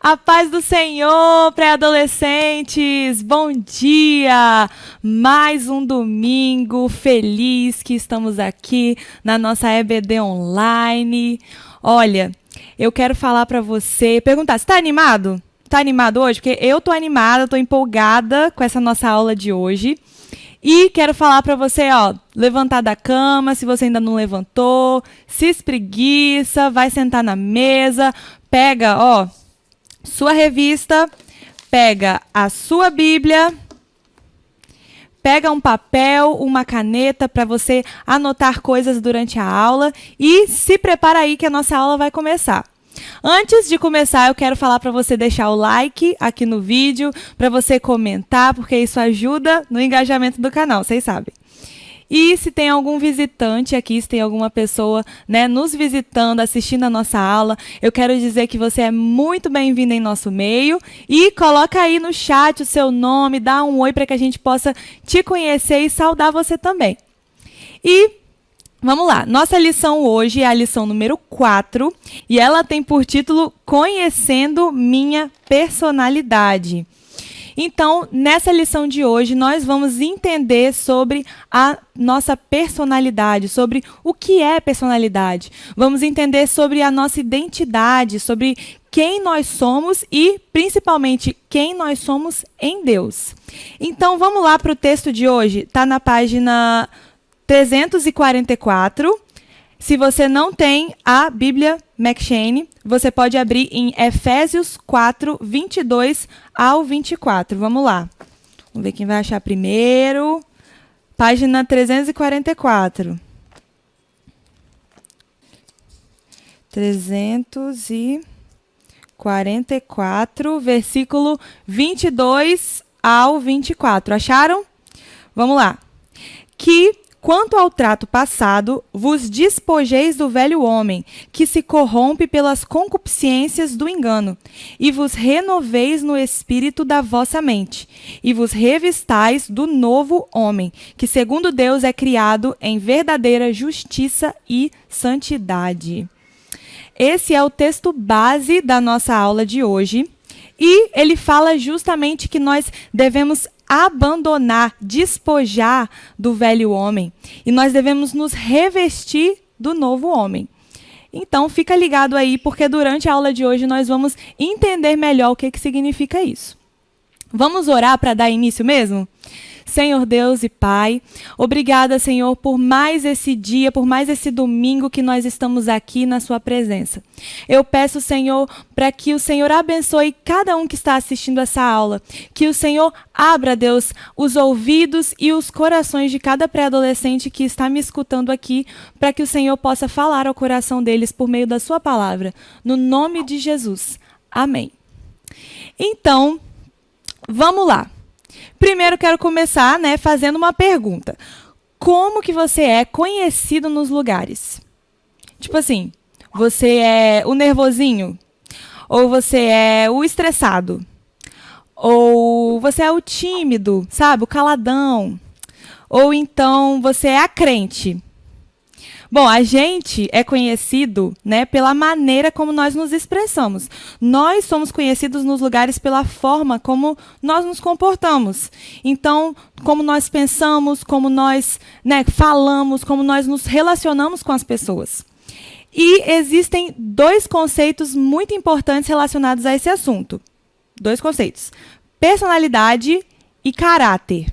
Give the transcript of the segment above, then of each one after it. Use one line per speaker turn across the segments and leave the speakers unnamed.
A paz do Senhor, pré-adolescentes! Bom dia! Mais um domingo feliz que estamos aqui na nossa EBD Online. Olha, eu quero falar para você, perguntar, você está animado? Está animado hoje? Porque eu estou animada, estou empolgada com essa nossa aula de hoje. E quero falar para você, levantar da cama, se você ainda não levantou, se espreguiça, vai sentar na mesa, pega, sua revista, pega a sua Bíblia, pega um papel, uma caneta para você anotar coisas durante a aula e se prepara aí que a nossa aula vai começar. Antes de começar, eu quero falar para você deixar o like aqui no vídeo, para você comentar, porque isso ajuda no engajamento do canal, vocês sabem. E se tem algum visitante aqui, se tem alguma pessoa, nos visitando, assistindo a nossa aula, eu quero dizer que você é muito bem-vindo em nosso meio e coloca aí no chat o seu nome, dá um oi para que a gente possa te conhecer e saudar você também. E vamos lá, nossa lição hoje é a lição número 4 e ela tem por título Conhecendo Minha Personalidade. Então, nessa lição de hoje, nós vamos entender sobre a nossa personalidade, sobre o que é personalidade. Vamos entender sobre a nossa identidade, sobre quem nós somos e, principalmente, quem nós somos em Deus. Então, vamos lá para o texto de hoje. Está na página 344. Se você não tem a Bíblia McCheyne, você pode abrir em Efésios 4, 22 ao 24. Vamos lá. Vamos ver quem vai achar primeiro. Página 344. 344, versículo 22 ao 24. Acharam? Vamos lá. Quanto ao trato passado, vos despojeis do velho homem, que se corrompe pelas concupiscências do engano, e vos renoveis no espírito da vossa mente, e vos revistais do novo homem, que segundo Deus é criado em verdadeira justiça e santidade. Esse é o texto base da nossa aula de hoje, e ele fala justamente que nós devemos abandonar, despojar do velho homem. E nós devemos nos revestir do novo homem. Então, fica ligado aí, porque durante a aula de hoje nós vamos entender melhor o que significa isso. Vamos orar para dar início mesmo? Senhor Deus e Pai, obrigada, Senhor, por mais esse dia, por mais esse domingo que nós estamos aqui na sua presença. Eu peço, Senhor, para que o Senhor abençoe cada um que está assistindo essa aula, que o Senhor abra, Deus, os ouvidos e os corações de cada pré-adolescente que está me escutando aqui, para que o Senhor possa falar ao coração deles por meio da sua palavra, no nome de Jesus. Amém. Então, vamos lá. Primeiro, quero começar, fazendo uma pergunta. Como que você é conhecido nos lugares? Tipo assim, você é o nervosinho? Ou você é o estressado? Ou você é o tímido, sabe? O caladão? Ou então você é a crente? Bom, a gente é conhecido, pela maneira como nós nos expressamos. Nós somos conhecidos nos lugares pela forma como nós nos comportamos. Então, como nós pensamos, como nós falamos, como nós nos relacionamos com as pessoas. E existem dois conceitos muito importantes relacionados a esse assunto. Dois conceitos: personalidade e caráter.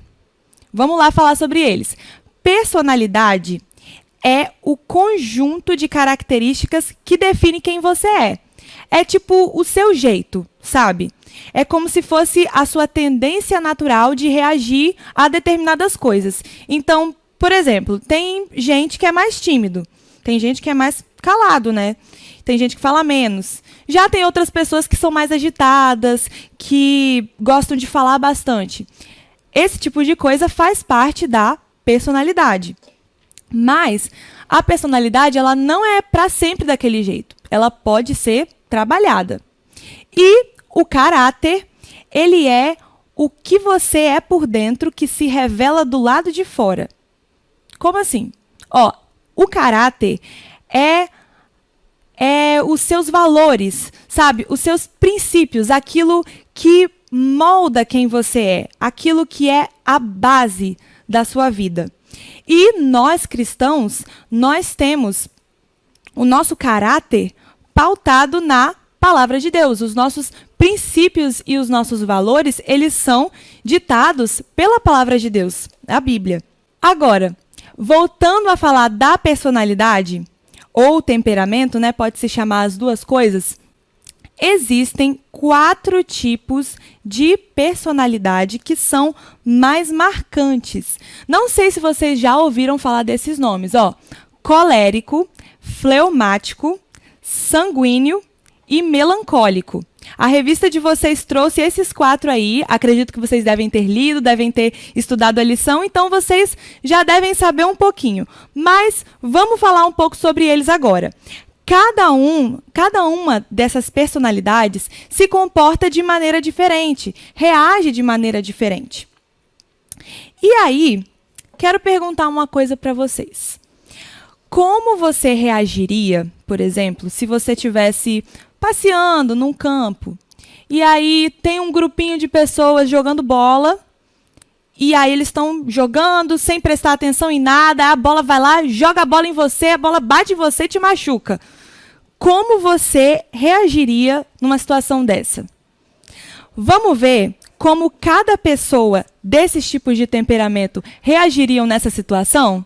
Vamos lá falar sobre eles. Personalidade é o conjunto de características que define quem você é. É tipo o seu jeito, sabe? É como se fosse a sua tendência natural de reagir a determinadas coisas. Então, por exemplo, tem gente que é mais tímido, tem gente que é mais calado, Tem gente que fala menos. Já tem outras pessoas que são mais agitadas, que gostam de falar bastante. Esse tipo de coisa faz parte da personalidade. Mas a personalidade, ela não é para sempre daquele jeito. Ela pode ser trabalhada. E o caráter, ele é o que você é por dentro que se revela do lado de fora. Como assim? O caráter é os seus valores, sabe? Os seus princípios, aquilo que molda quem você é, aquilo que é a base da sua vida. E nós cristãos, nós temos o nosso caráter pautado na palavra de Deus. Os nossos princípios e os nossos valores, eles são ditados pela palavra de Deus, a Bíblia. Agora, voltando a falar da personalidade ou temperamento, né, pode se chamar as duas coisas, existem 4 tipos de personalidade que são mais marcantes. Não sei se vocês já ouviram falar desses nomes, ó. Colérico, fleumático, sanguíneo e melancólico. A revista de vocês trouxe esses 4 aí, acredito que vocês devem ter lido, devem ter estudado a lição, então vocês já devem saber um pouquinho. Mas vamos falar um pouco sobre eles agora. Cada uma dessas personalidades se comporta de maneira diferente, reage de maneira diferente. E aí, quero perguntar uma coisa para vocês. Como você reagiria, por exemplo, se você estivesse passeando num campo e aí tem um grupinho de pessoas jogando bola e aí eles estão jogando sem prestar atenção em nada, a bola vai lá, joga a bola em você, a bola bate em você e te machuca. Como você reagiria numa situação dessa? Vamos ver como cada pessoa desses tipos de temperamento reagiriam nessa situação?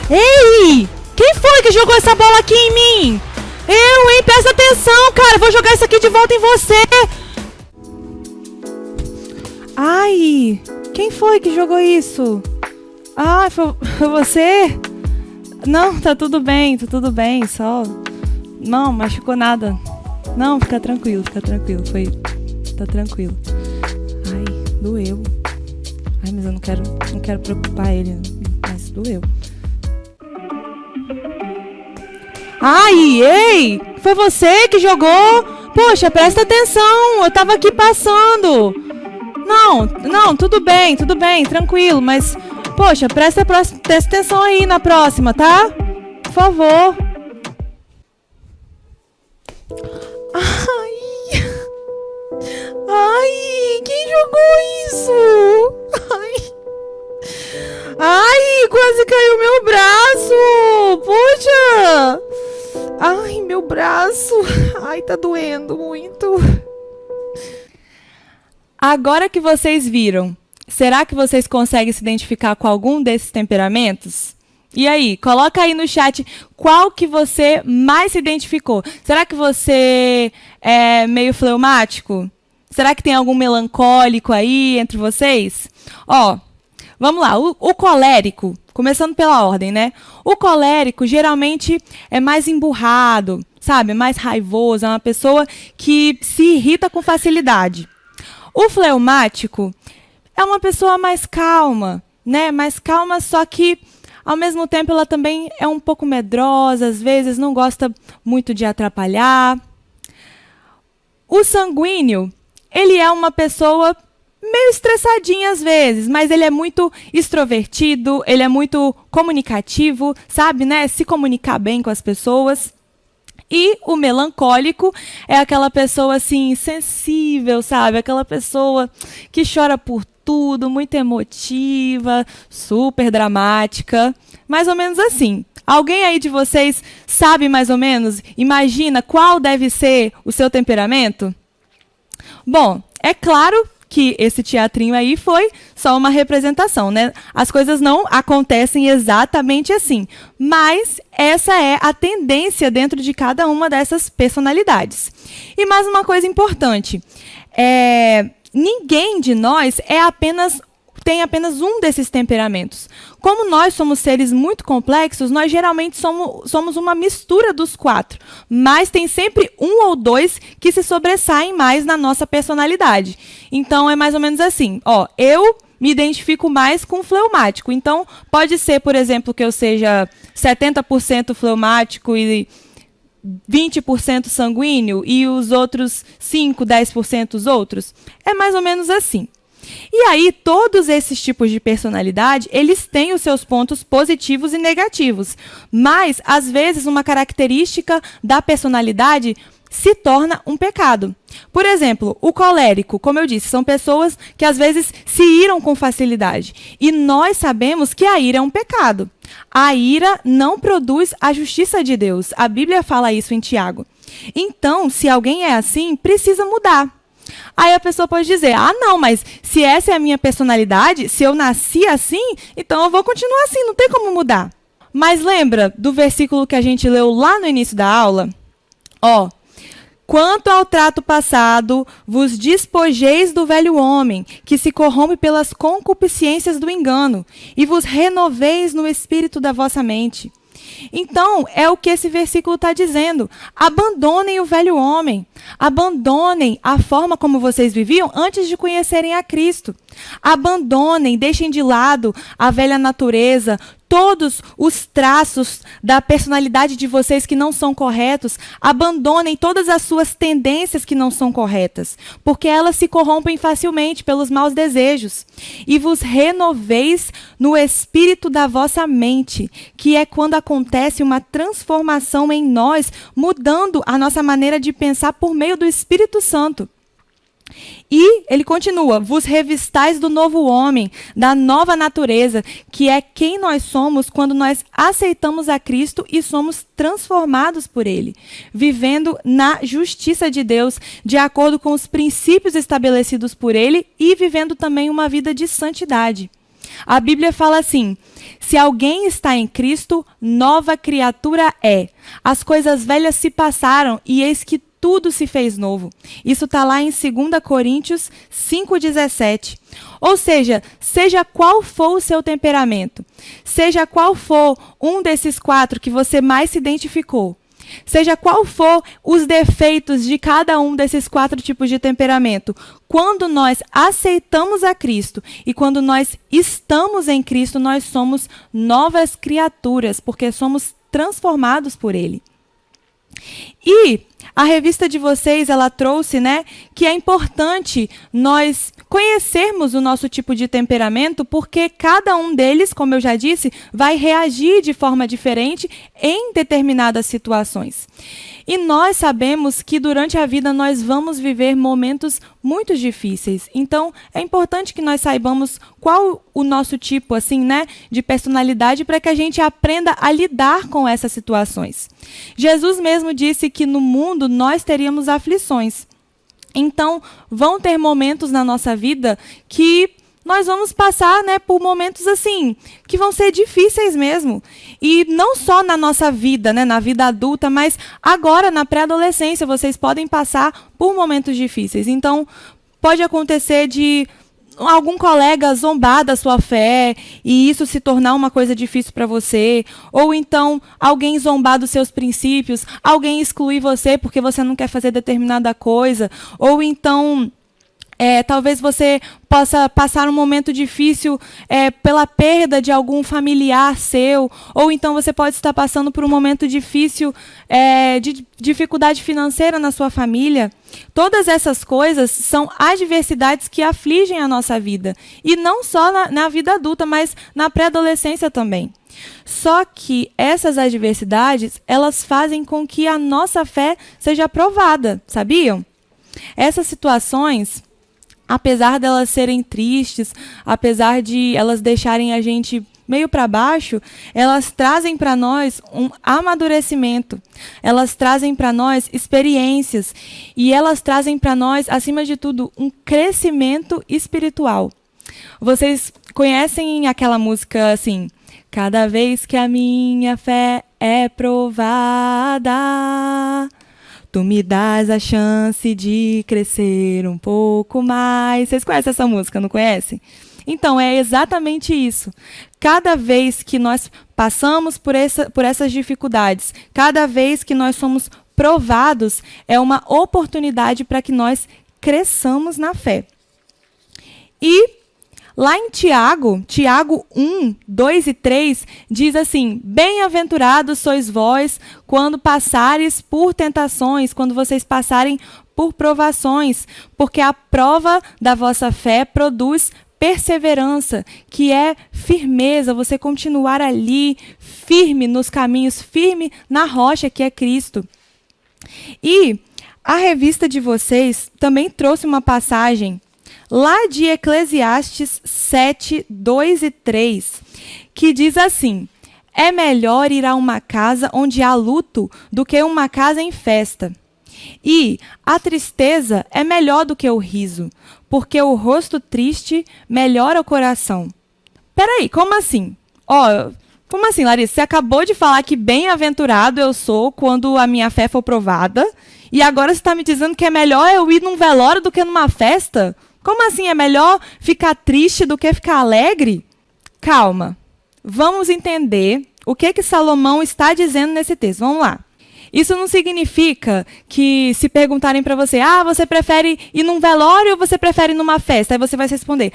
Ei! Quem foi que jogou essa bola aqui em mim? Eu, hein? Presta atenção, cara. Vou jogar isso aqui de volta em você. Ai! Quem foi que jogou isso? Ah, foi você? Não, tá tudo bem, só... Não, machucou nada. Não, fica tranquilo, foi... Tá tranquilo. Ai, doeu. Ai, mas eu não quero preocupar ele, mas doeu. Ai, ei! Foi você que jogou? Poxa, presta atenção, eu tava aqui passando. Não, tudo bem, tranquilo, mas... Poxa, presta atenção aí na próxima, tá? Por favor. Ai, quem jogou isso? Ai, quase caiu meu braço. Poxa. Ai, meu braço. Ai, tá doendo muito. Agora que vocês viram, será que vocês conseguem se identificar com algum desses temperamentos? E aí, coloca aí no chat qual que você mais se identificou. Será que você é meio fleumático? Será que tem algum melancólico aí entre vocês? Ó, vamos lá. O colérico, começando pela ordem, né? O colérico geralmente é mais emburrado, sabe? É mais raivoso, é uma pessoa que se irrita com facilidade. O fleumático é uma pessoa mais calma, né? Mais calma, só que, ao mesmo tempo, ela também é um pouco medrosa, às vezes não gosta muito de atrapalhar. O sanguíneo, ele é uma pessoa meio estressadinha às vezes, mas ele é muito extrovertido, ele é muito comunicativo, sabe, né? Se comunicar bem com as pessoas. E o melancólico é aquela pessoa, assim, sensível, sabe? Aquela pessoa que chora por tudo, muito emotiva, super dramática. Mais ou menos assim. Alguém aí de vocês sabe mais ou menos? Imagina qual deve ser o seu temperamento? Bom, é claro que esse teatrinho aí foi só uma representação, né? As coisas não acontecem exatamente assim, mas essa é a tendência dentro de cada uma dessas personalidades. E mais uma coisa importante, ninguém de nós tem apenas um desses temperamentos. Como nós somos seres muito complexos, nós geralmente somos uma mistura dos 4, mas tem sempre um ou 2 que se sobressaem mais na nossa personalidade. Então, é mais ou menos assim. Ó, eu me identifico mais com fleumático. Então, pode ser, por exemplo, que eu seja 70% fleumático e 20% sanguíneo e os outros 5, 10% os outros. É mais ou menos assim. E aí, todos esses tipos de personalidade, eles têm os seus pontos positivos e negativos. Mas, às vezes, uma característica da personalidade se torna um pecado. Por exemplo, o colérico, como eu disse, são pessoas que às vezes se iram com facilidade. E nós sabemos que a ira é um pecado. A ira não produz a justiça de Deus. A Bíblia fala isso em Tiago. Então, se alguém é assim, precisa mudar. Aí a pessoa pode dizer, não, mas se essa é a minha personalidade, se eu nasci assim, então eu vou continuar assim, não tem como mudar. Mas lembra do versículo que a gente leu lá no início da aula? Quanto ao trato passado, vos despojeis do velho homem, que se corrompe pelas concupiscências do engano, e vos renoveis no espírito da vossa mente. Então, é o que esse versículo está dizendo. Abandonem o velho homem. Abandonem a forma como vocês viviam antes de conhecerem a Cristo. Abandonem, deixem de lado a velha natureza, todos os traços da personalidade de vocês que não são corretos. Abandonem todas as suas tendências que não são corretas, porque elas se corrompem facilmente pelos maus desejos. E vos renoveis no espírito da vossa mente, que é quando acontece uma transformação em nós, mudando a nossa maneira de pensar por meio do Espírito Santo. E ele continua, vos revistais do novo homem, da nova natureza, que é quem nós somos quando nós aceitamos a Cristo e somos transformados por ele, vivendo na justiça de Deus, de acordo com os princípios estabelecidos por ele e vivendo também uma vida de santidade. A Bíblia fala assim, se alguém está em Cristo, nova criatura é. As coisas velhas se passaram e eis que tudo se fez novo. Isso está lá em 2 Coríntios 5,17. Ou seja qual for o seu temperamento, seja qual for um desses 4 que você mais se identificou, seja qual for os defeitos de cada um desses 4 tipos de temperamento, quando nós aceitamos a Cristo e quando nós estamos em Cristo, nós somos novas criaturas, porque somos transformados por Ele. E a revista de vocês, ela trouxe, que é importante nós conhecermos o nosso tipo de temperamento, porque cada um deles, como eu já disse, vai reagir de forma diferente em determinadas situações. E nós sabemos que durante a vida nós vamos viver momentos muito difíceis. Então, é importante que nós saibamos qual o nosso tipo, de personalidade, para que a gente aprenda a lidar com essas situações. Jesus mesmo disse que no mundo nós teríamos aflições. Então, vão ter momentos na nossa vida que nós vamos passar, por momentos que vão ser difíceis mesmo. E não só na nossa vida, na vida adulta, mas agora, na pré-adolescência, vocês podem passar por momentos difíceis. Então, pode acontecer de algum colega zombar da sua fé e isso se tornar uma coisa difícil para você, ou então alguém zombar dos seus princípios, alguém excluir você porque você não quer fazer determinada coisa, ou então talvez você possa passar um momento difícil pela perda de algum familiar seu, ou então você pode estar passando por um momento difícil de dificuldade financeira na sua família. Todas essas coisas são adversidades que afligem a nossa vida, e não só na vida adulta, mas na pré-adolescência também. Só que essas adversidades, elas fazem com que a nossa fé seja provada, sabiam? Essas situações, apesar delas serem tristes, apesar de elas deixarem a gente meio para baixo, elas trazem para nós um amadurecimento, elas trazem para nós experiências e elas trazem para nós, acima de tudo, um crescimento espiritual. Vocês conhecem aquela música assim, cada vez que a minha fé é provada, tu me dás a chance de crescer um pouco mais. Vocês conhecem essa música, não conhecem? Então, é exatamente isso. Cada vez que nós passamos por essas dificuldades, cada vez que nós somos provados, é uma oportunidade para que nós cresçamos na fé. E Lá em Tiago 1, 2 e 3, diz assim: bem-aventurados sois vós quando passares por tentações, quando vocês passarem por provações, porque a prova da vossa fé produz perseverança, que é firmeza, você continuar ali, firme nos caminhos, firme na rocha que é Cristo. E a revista de vocês também trouxe uma passagem lá de Eclesiastes 7, 2 e 3, que diz assim: é melhor ir a uma casa onde há luto do que uma casa em festa. E a tristeza é melhor do que o riso, porque o rosto triste melhora o coração. Peraí, como assim? Como assim, Larissa? Você acabou de falar que bem-aventurado eu sou quando a minha fé for provada, e agora você está me dizendo que é melhor eu ir num velório do que numa festa? Como assim? É melhor ficar triste do que ficar alegre? Calma. Vamos entender o que Salomão está dizendo nesse texto. Vamos lá. Isso não significa que, se perguntarem para você, você prefere ir num velório ou você prefere ir numa festa? Aí você vai responder,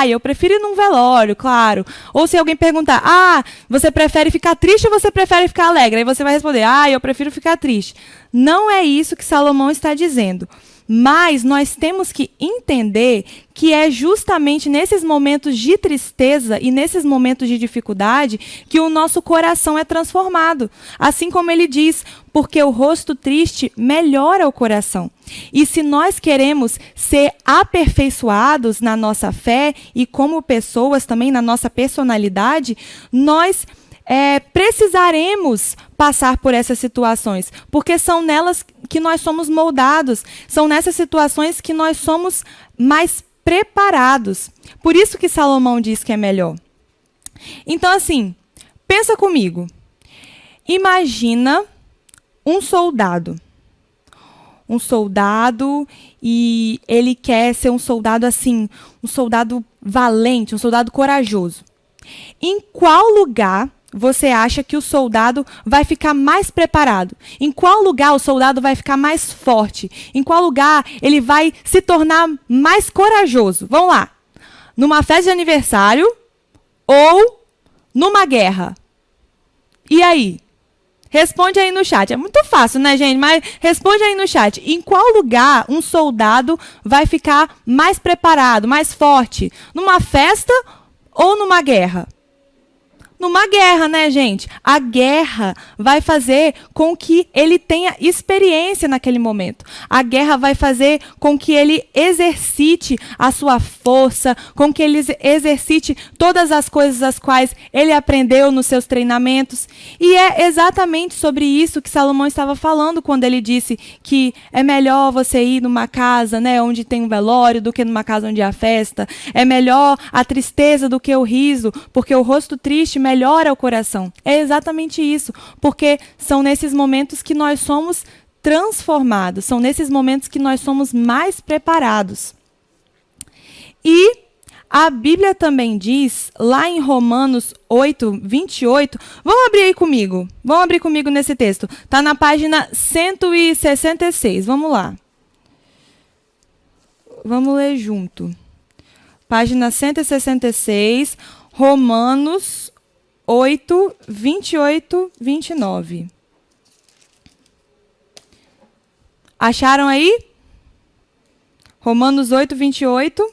eu prefiro ir num velório, claro. Ou se alguém perguntar, você prefere ficar triste ou você prefere ficar alegre? Aí você vai responder, eu prefiro ficar triste. Não é isso que Salomão está dizendo. Mas nós temos que entender que é justamente nesses momentos de tristeza e nesses momentos de dificuldade que o nosso coração é transformado. Assim como ele diz, porque o rosto triste melhora o coração. E se nós queremos ser aperfeiçoados na nossa fé e como pessoas também na nossa personalidade, nós precisaremos passar por essas situações, porque são nelas que nós somos moldados, são nessas situações que nós somos mais preparados. Por isso que Salomão diz que é melhor. Então, assim, pensa comigo. Imagina um soldado. Um soldado, e ele quer ser um soldado assim, um soldado valente, um soldado corajoso. Em qual lugar você acha que o soldado vai ficar mais preparado? Em qual lugar o soldado vai ficar mais forte? Em qual lugar ele vai se tornar mais corajoso? Vamos lá. Numa festa de aniversário ou numa guerra? E aí? Responde aí no chat. É muito fácil, né, gente? Mas responde aí no chat. Em qual lugar um soldado vai ficar mais preparado, mais forte? Numa festa ou numa guerra? Numa guerra, né, gente? A guerra vai fazer com que ele tenha experiência naquele momento. A guerra vai fazer com que ele exercite a sua força, com que ele exercite todas as coisas as quais ele aprendeu nos seus treinamentos. E é exatamente sobre isso que Salomão estava falando quando ele disse que é melhor você ir numa casa, né, onde tem um velório do que numa casa onde há festa. É melhor a tristeza do que o riso, porque o rosto triste melhora o coração. É exatamente isso, porque são nesses momentos que nós somos transformados, são nesses momentos que nós somos mais preparados. E a Bíblia também diz, lá em Romanos 8, 28, vamos abrir comigo nesse texto. Está na página 166, vamos lá. Vamos ler junto. Página 166, Romanos 8, 28, 29. Acharam aí? Romanos 8, 28.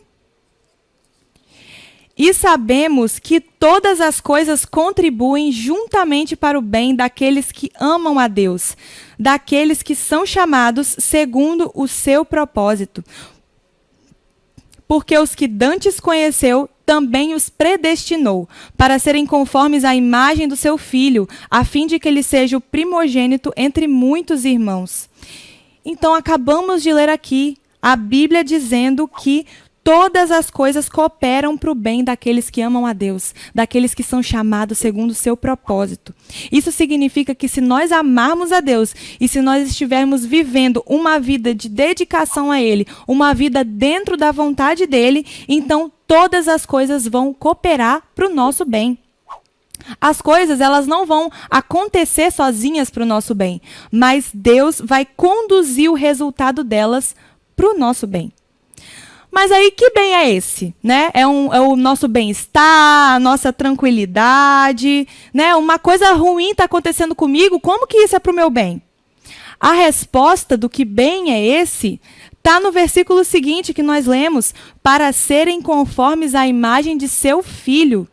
E sabemos que todas as coisas contribuem juntamente para o bem daqueles que amam a Deus, daqueles que são chamados segundo o seu propósito. Porque os que dantes conheceu, também os predestinou, para serem conformes à imagem do seu Filho, a fim de que ele seja o primogênito entre muitos irmãos. Então, acabamos de ler aqui a Bíblia dizendo que todas as coisas cooperam para o bem daqueles que amam a Deus, daqueles que são chamados segundo o seu propósito. Isso significa que se nós amarmos a Deus e se nós estivermos vivendo uma vida de dedicação a Ele, uma vida dentro da vontade dEle, então todas as coisas vão cooperar para o nosso bem. As coisas, elas não vão acontecer sozinhas para o nosso bem, mas Deus vai conduzir o resultado delas para o nosso bem. Mas aí que bem é esse, né? É o nosso bem-estar, a nossa tranquilidade, né? Uma coisa ruim está acontecendo comigo, como que isso é para o meu bem? A resposta do que bem é esse está no versículo seguinte que nós lemos: para serem conformes à imagem de seu filho.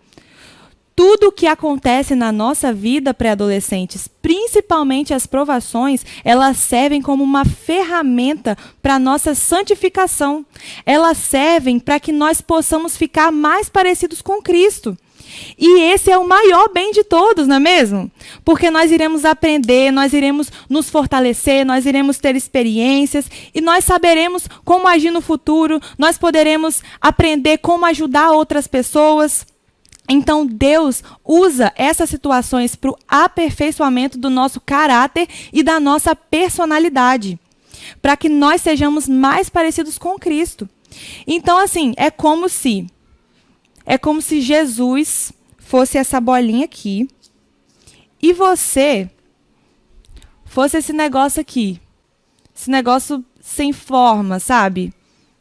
Tudo o que acontece na nossa vida, pré-adolescentes, principalmente as provações, elas servem como uma ferramenta para a nossa santificação. Elas servem para que nós possamos ficar mais parecidos com Cristo. E esse é o maior bem de todos, não é mesmo? Porque nós iremos aprender, nós iremos nos fortalecer, nós iremos ter experiências e nós saberemos como agir no futuro, nós poderemos aprender como ajudar outras pessoas. Então, Deus usa essas situações para o aperfeiçoamento do nosso caráter e da nossa personalidade, para que nós sejamos mais parecidos com Cristo. Então, assim, é como se Jesus fosse essa bolinha aqui e você fosse esse negócio aqui, esse negócio sem forma, sabe?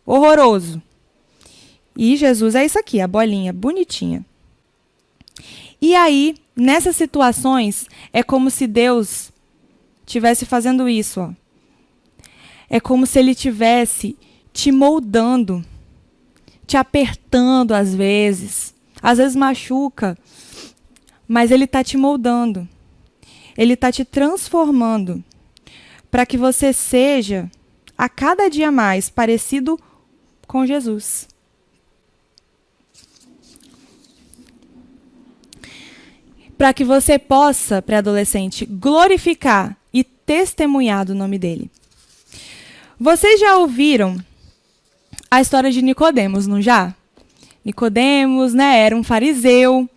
Horroroso. E Jesus é isso aqui, a bolinha bonitinha. E aí, nessas situações, é como se Deus estivesse fazendo isso. Ó. É como se Ele estivesse te moldando, te apertando às vezes machuca, mas Ele está te moldando. Ele está te transformando para que você seja, a cada dia mais, parecido com Jesus. Para que você possa, pré-adolescente, glorificar e testemunhar do nome dele. Vocês já ouviram a história de Nicodemos, não já? Nicodemos, né, era um fariseu.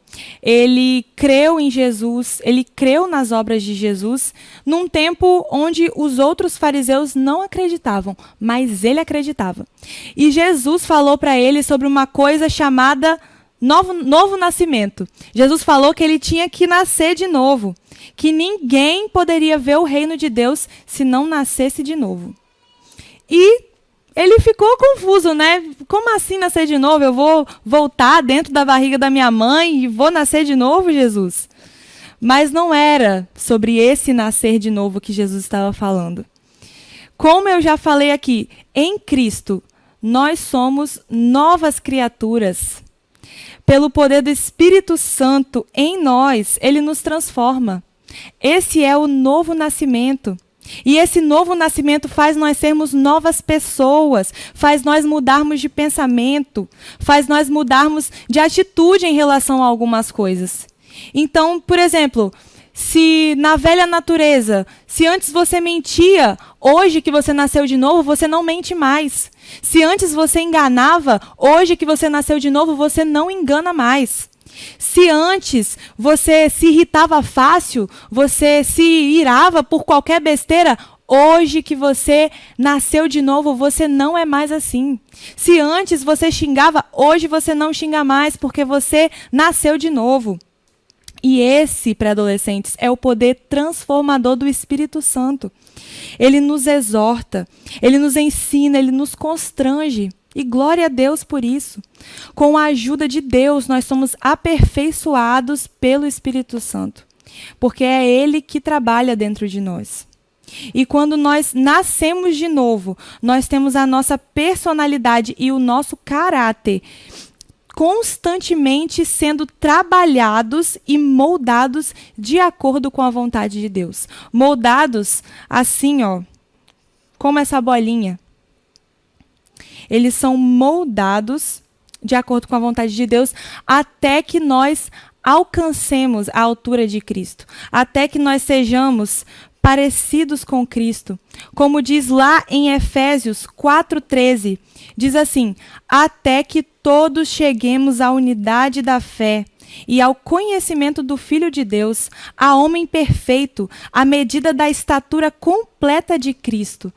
Ele creu em Jesus, ele creu nas obras de Jesus, num tempo onde os outros fariseus não acreditavam, mas ele acreditava. E Jesus falou para ele sobre uma coisa chamada novo nascimento. Jesus falou que ele tinha que nascer de novo, que ninguém poderia ver o reino de Deus se não nascesse de novo. E ele ficou confuso, né? Como assim nascer de novo? Eu vou voltar dentro da barriga da minha mãe e vou nascer de novo, Jesus? Mas não era sobre esse nascer de novo que Jesus estava falando. Como eu já falei aqui, em Cristo, nós somos novas criaturas. Pelo poder do Espírito Santo em nós, ele nos transforma. Esse é o novo nascimento. E esse novo nascimento faz nós sermos novas pessoas, faz nós mudarmos de pensamento, faz nós mudarmos de atitude em relação a algumas coisas. Então, por exemplo, se na velha natureza, se antes você mentia, hoje que você nasceu de novo, você não mente mais. Se antes você enganava, hoje que você nasceu de novo, você não engana mais. Se antes você se irritava fácil, você se irava por qualquer besteira, hoje que você nasceu de novo, você não é mais assim. Se antes você xingava, hoje você não xinga mais, porque você nasceu de novo. E esse, pré-adolescentes, é o poder transformador do Espírito Santo. Ele nos exorta, ele nos ensina, ele nos constrange. E glória a Deus por isso. Com a ajuda de Deus, nós somos aperfeiçoados pelo Espírito Santo. Porque é Ele que trabalha dentro de nós. E quando nós nascemos de novo, nós temos a nossa personalidade e o nosso caráter constantemente sendo trabalhados e moldados de acordo com a vontade de Deus. Moldados assim, ó, como essa bolinha. Eles são moldados de acordo com a vontade de Deus até que nós alcancemos a altura de Cristo, até que nós sejamos parecidos com Cristo. Como diz lá em Efésios 4:13, diz assim: até que todos cheguemos à unidade da fé e ao conhecimento do Filho de Deus, a homem perfeito, à medida da estatura completa de Cristo.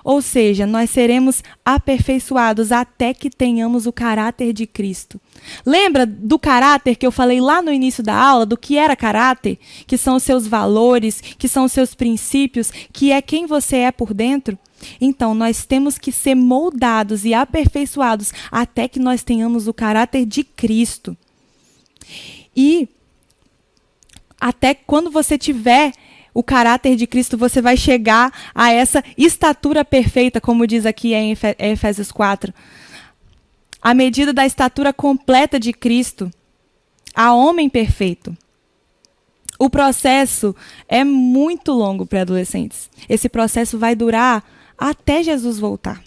Ou seja, nós seremos aperfeiçoados até que tenhamos o caráter de Cristo. Lembra do caráter que eu falei lá no início da aula, do que era caráter? Que são os seus valores, que são os seus princípios, que é quem você é por dentro? Então, nós temos que ser moldados e aperfeiçoados até que nós tenhamos o caráter de Cristo. E até quando você tiver o caráter de Cristo, você vai chegar a essa estatura perfeita, como diz aqui em Efésios 4. A medida da estatura completa de Cristo, a homem perfeito. O processo é muito longo para adolescentes. Esse processo vai durar até Jesus voltar.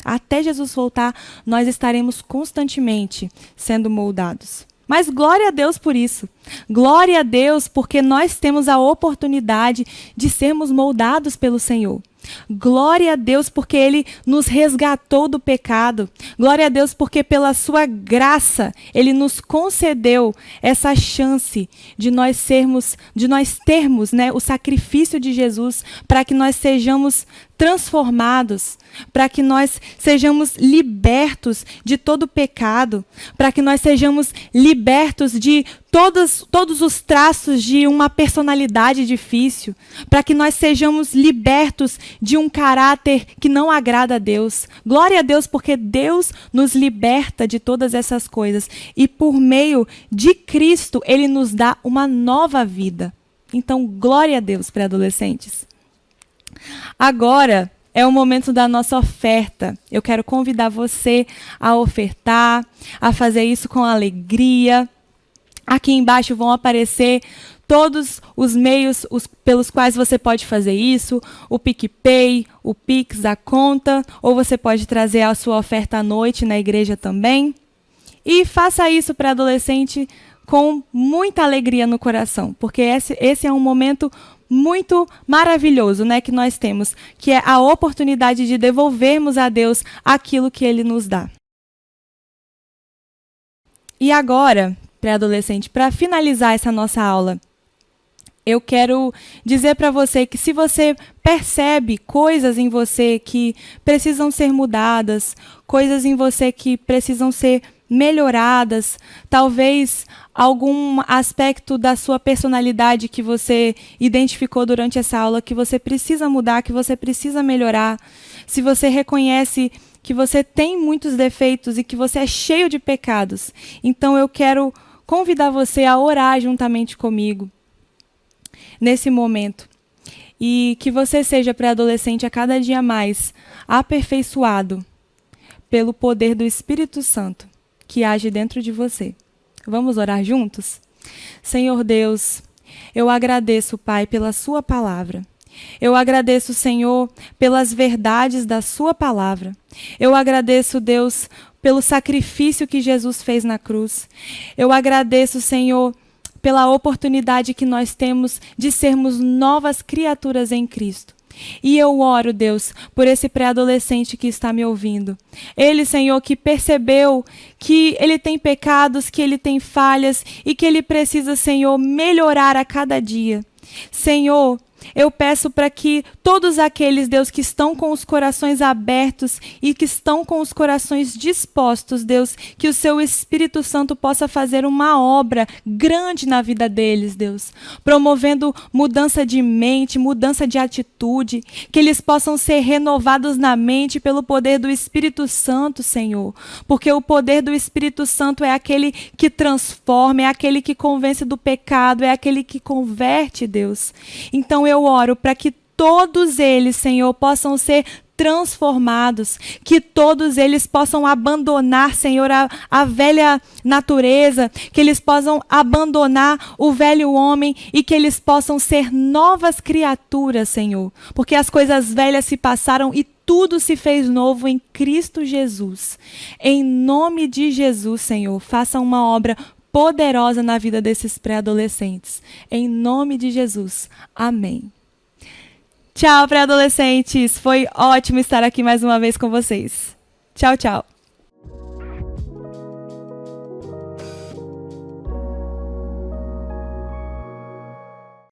Até Jesus voltar, nós estaremos constantemente sendo moldados. Mas glória a Deus por isso. Glória a Deus porque nós temos a oportunidade de sermos moldados pelo Senhor. Glória a Deus porque Ele nos resgatou do pecado. Glória a Deus porque pela sua graça Ele nos concedeu essa chance de nós termos, né, o sacrifício de Jesus para que nós sejamos transformados, para que nós sejamos libertos de todo pecado, para que nós sejamos libertos de todos os traços de uma personalidade difícil, para que nós sejamos libertos de um caráter que não agrada a Deus. Glória a Deus, porque Deus nos liberta de todas essas coisas. E por meio de Cristo, Ele nos dá uma nova vida. Então, glória a Deus para adolescentes. Agora é o momento da nossa oferta. Eu quero convidar você a ofertar, a fazer isso com alegria. Aqui embaixo vão aparecer todos os meios pelos quais você pode fazer isso, o PicPay, o Pix, a conta, ou você pode trazer a sua oferta à noite na igreja também. E faça isso para adolescente com muita alegria no coração, porque esse é um momento muito maravilhoso, né, que nós temos, que é a oportunidade de devolvermos a Deus aquilo que Ele nos dá. E agora, pré-adolescente, para finalizar essa nossa aula, eu quero dizer para você que se você percebe coisas em você que precisam ser mudadas, coisas em você que precisam ser melhoradas, talvez algum aspecto da sua personalidade que você identificou durante essa aula que você precisa mudar, que você precisa melhorar, se você reconhece que você tem muitos defeitos e que você é cheio de pecados, então eu quero convidar você a orar juntamente comigo nesse momento. E que você seja pré-adolescente a cada dia mais aperfeiçoado pelo poder do Espírito Santo que age dentro de você. Vamos orar juntos? Senhor Deus, eu agradeço, Pai, pela sua palavra. Eu agradeço, Senhor, pelas verdades da sua palavra. Eu agradeço, Deus, pelo sacrifício que Jesus fez na cruz. Eu agradeço, Senhor, pela oportunidade que nós temos de sermos novas criaturas em Cristo. E eu oro, Deus, por esse pré-adolescente que está me ouvindo. Ele, Senhor, que percebeu que ele tem pecados, que ele tem falhas e que ele precisa, Senhor, melhorar a cada dia. Senhor, eu peço para que todos aqueles, Deus, que estão com os corações abertos e que estão com os corações dispostos, Deus, que o seu Espírito Santo possa fazer uma obra grande na vida deles, Deus, promovendo mudança de mente, mudança de atitude, que eles possam ser renovados na mente pelo poder do Espírito Santo, Senhor, porque o poder do Espírito Santo é aquele que transforma, é aquele que convence do pecado, é aquele que converte, Deus. Então eu oro para que todos eles, Senhor, possam ser transformados, que todos eles possam abandonar, Senhor, a velha natureza, que eles possam abandonar o velho homem e que eles possam ser novas criaturas, Senhor, porque as coisas velhas se passaram e tudo se fez novo em Cristo Jesus. Em nome de Jesus, Senhor, faça uma obra poderosa na vida desses pré-adolescentes. Em nome de Jesus. Amém. Tchau, pré-adolescentes. Foi ótimo estar aqui mais uma vez com vocês. Tchau, tchau.